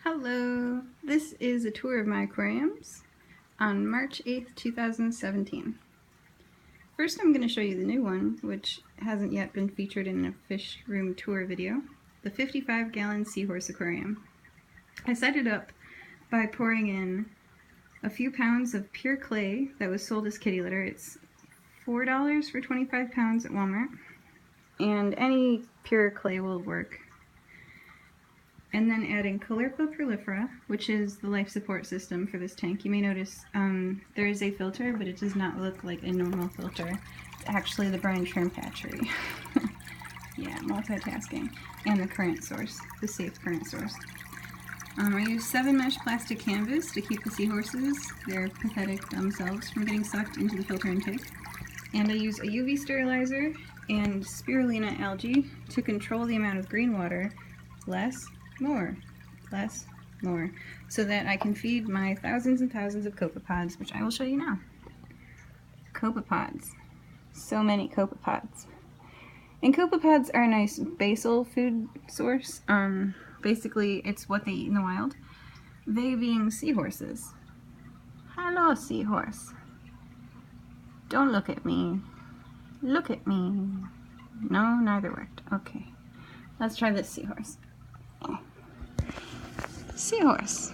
Hello, this is a tour of my aquariums on March 8th, 2017. First I'm going to show you the new one, which hasn't yet been featured in a fish room tour video, the 55-gallon Seahorse Aquarium. I set it up by pouring in a few pounds of pure clay that was sold as kitty litter. It's $4 for 25 pounds at Walmart, and any pure clay will work. And then adding Caulerpa prolifera, which is the life support system for this tank. You may notice there is a filter, but it does not look like a normal filter. It's actually the brine shrimp hatchery. Yeah, multitasking. And the current source, the safe current source. I use 7 mesh plastic canvas to keep the seahorses, their pathetic dumb selves, from getting sucked into the filter intake. And I use a UV sterilizer and spirulina algae to control the amount of green water. Less, more, so that I can feed my thousands and thousands of copepods, which I will show you now. Copepods. So many copepods. And copepods are a nice basal food source. Basically, it's what they eat in the wild. They being seahorses. Hello, seahorse. Don't look at me. Look at me. No, neither worked. Okay. Let's try this seahorse. Seahorse.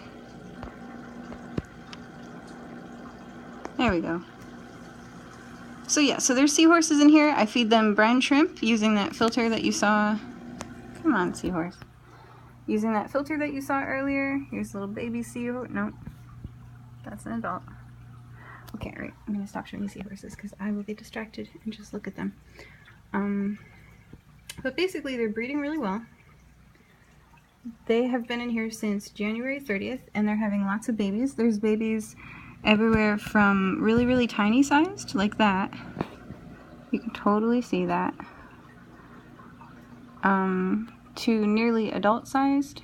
There we go. So yeah, so there's seahorses in here. I feed them brine shrimp using that filter that you saw. Come on, seahorse. Using that filter that you saw earlier. Here's a little baby seahorse. No, that's an adult. Okay, alright, I'm gonna stop showing you seahorses because I will get distracted and just look at them. But basically they're breeding really well. They have been in here since January 30th, and they're having lots of babies. There's babies everywhere from really, really tiny sized, like that. You can totally see that. To nearly adult sized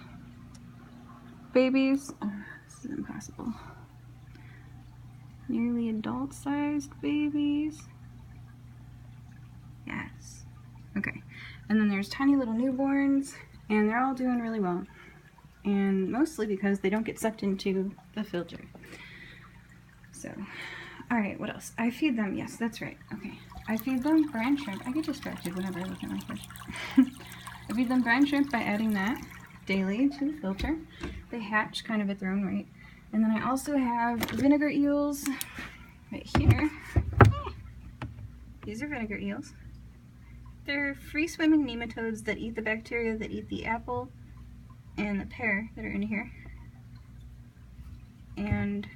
babies. Oh, this is impossible. Nearly adult sized babies. Yes. Okay. And then there's tiny little newborns. And they're all doing really well. And mostly because they don't get sucked into the filter. So, alright, what else? I feed them, yes, that's right. Okay. I feed them brine shrimp. I get distracted whenever I look at my fish. I feed them brine shrimp by adding that daily to the filter. They hatch kind of at their own rate. And then I also have vinegar eels right here. These are vinegar eels. They're free-swimming nematodes that eat the bacteria that eat the apple and the pear that are in here. And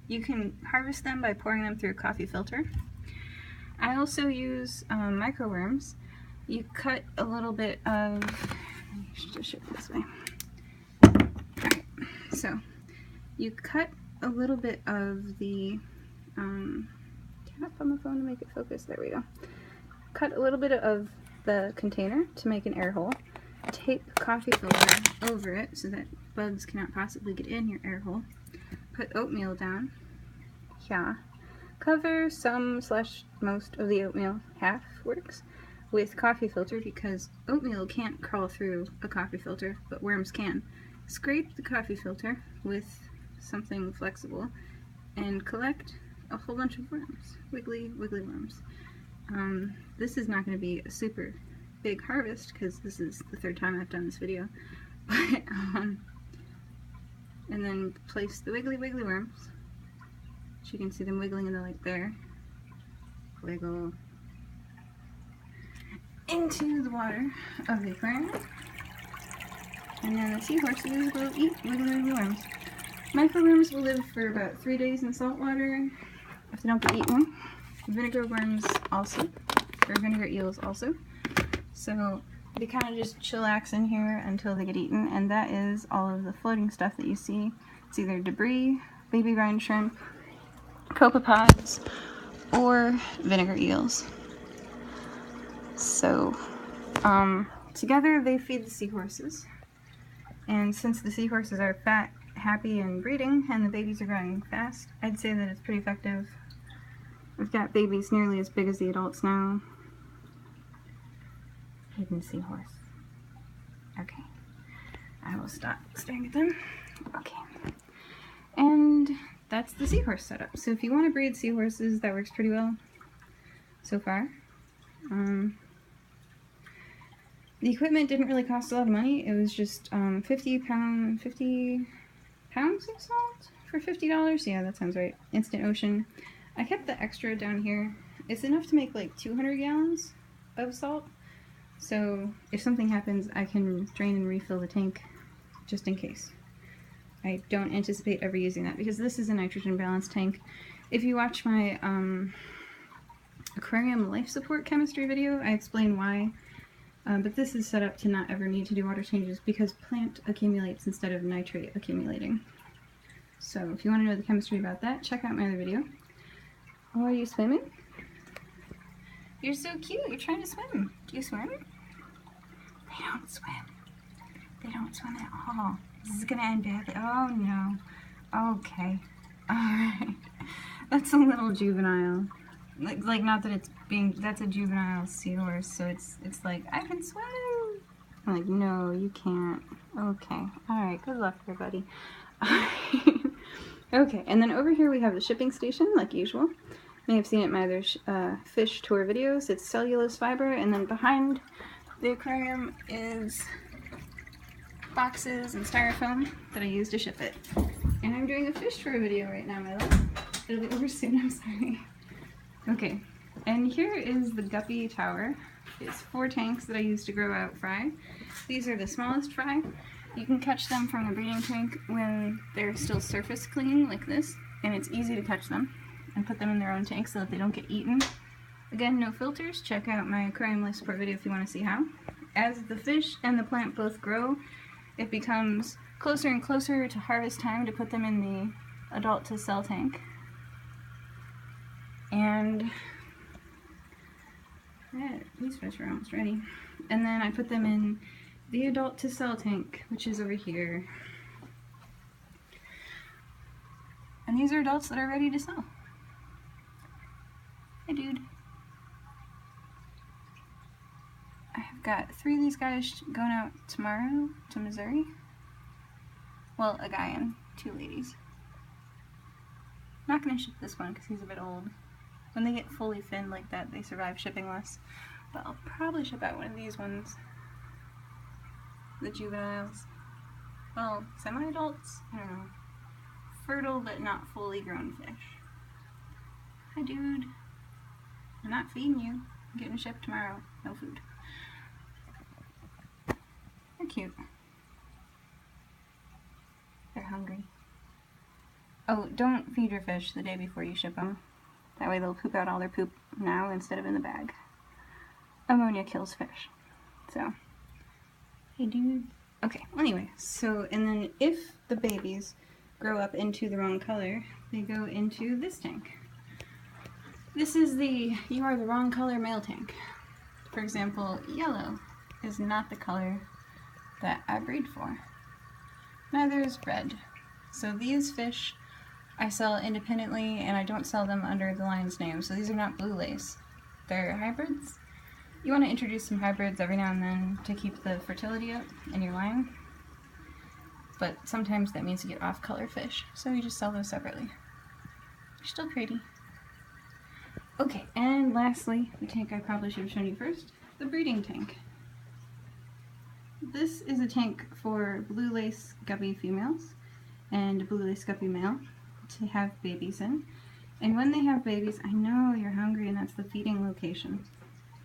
you can harvest them by pouring them through a coffee filter. I also use microworms. You cut a little bit of... I should just show it this way. Alright, so you cut a little bit of the... tap on the phone to make it focus. There we go. Cut a little bit of the container to make an air hole. Tape the coffee filter over it so that bugs cannot possibly get in your air hole. Put oatmeal down. Yeah. Cover some/most of the oatmeal, half works, with coffee filter because oatmeal can't crawl through a coffee filter, but worms can. Scrape the coffee filter with something flexible and collect a whole bunch of worms. Wiggly, wiggly worms. This is not going to be a super big harvest because this is the 3rd time I've done this video. But, and then place the wiggly wiggly worms. So you can see them wiggling in the light there. Wiggle into the water of the aquarium. And then the seahorses will eat wiggly wiggly worms. Microworms will live for about 3 days in salt water if they don't get eaten. Vinegar worms also, or vinegar eels also. So they kind of just chillax in here until they get eaten, and that is all of the floating stuff that you see. It's either debris, baby brine shrimp, copepods, or vinegar eels. So together they feed the seahorses, and since the seahorses are fat, happy, and breeding, and the babies are growing fast, I'd say that it's pretty effective. We've got babies nearly as big as the adults now. Hidden seahorse. Okay. I will stop staring at them. Okay. And that's the seahorse setup. So if you want to breed seahorses, that works pretty well so far. The equipment didn't really cost a lot of money. It was just 50 pounds of salt for $50. Yeah, that sounds right. Instant Ocean. I kept the extra down here. It's enough to make like 200 gallons of salt. So if something happens, I can drain and refill the tank just in case. I don't anticipate ever using that because this is a nitrogen balanced tank. If you watch my aquarium life support chemistry video, I explain why. But this is set up to not ever need to do water changes because plant accumulates instead of nitrate accumulating. So if you want to know the chemistry about that, check out my other video. Oh, are you swimming? You're so cute. You're trying to swim. Do you swim? They don't swim. They don't swim at all. This is going to end badly. Oh, no. Okay. Alright. That's a little juvenile. Like not that it's being, that's a juvenile seahorse, so it's like, I can swim! I'm like, no, you can't. Okay. Alright, good luck there, buddy. Okay, and then over here we have the shipping station, like usual. You may have seen it in my other fish tour videos. It's cellulose fiber, and then behind the aquarium is boxes and styrofoam that I use to ship it. And I'm doing a fish tour video right now, my love. It'll be over soon, I'm sorry. Okay, and here is the guppy tower. It's 4 tanks that I use to grow out fry. These are the smallest fry. You can catch them from the breeding tank when they're still surface clinging like this, and it's easy to catch them and put them in their own tank so that they don't get eaten. Again, no filters. Check out my aquarium life support video if you want to see how. As the fish and the plant both grow, it becomes closer and closer to harvest time to put them in the adult to cell tank. And yeah, these fish are almost ready. And then I put them in the adult to cell tank, which is over here. And these are adults that are ready to sell. Hi, dude. I've got 3 of these guys going out tomorrow to Missouri. Well, a guy and 2 ladies. I'm not going to ship this one because he's a bit old. When they get fully thinned like that, they survive shipping less. But I'll probably ship out one of these ones. The juveniles. Well, semi-adults? I don't know. Fertile but not fully grown fish. Hi, dude. I'm not feeding you. I'm getting shipped tomorrow. No food. They're cute. They're hungry. Oh, don't feed your fish the day before you ship them. That way they'll poop out all their poop now instead of in the bag. Ammonia kills fish. So, hey dude. Okay, well anyway, so, and then if the babies grow up into the wrong color, they go into this tank. This is the you are the wrong color male tank. For example, yellow is not the color that I breed for. Neither is red. So these fish I sell independently, and I don't sell them under the line's name. So these are not blue lace. They're hybrids. You want to introduce some hybrids every now and then to keep the fertility up in your line. But sometimes that means you get off-color fish, so you just sell those separately. They're still pretty. Okay, and lastly, the tank I probably should have shown you first, the breeding tank. This is a tank for blue lace guppy females and blue lace guppy male to have babies in. And when they have babies, I know you're hungry and that's the feeding location.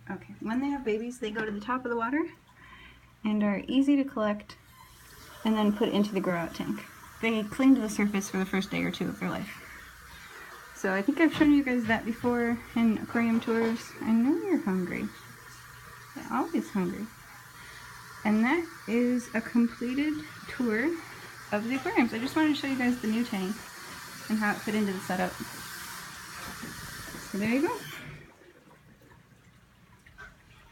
Okay, when they have babies, they go to the top of the water and are easy to collect and then put into the grow out tank. They cling to the surface for the first day or 2 of their life. So I think I've shown you guys that before in aquarium tours. I know you're hungry. You're always hungry. And that is a completed tour of the aquariums. I just wanted to show you guys the new tank and how it fit into the setup. So there you go.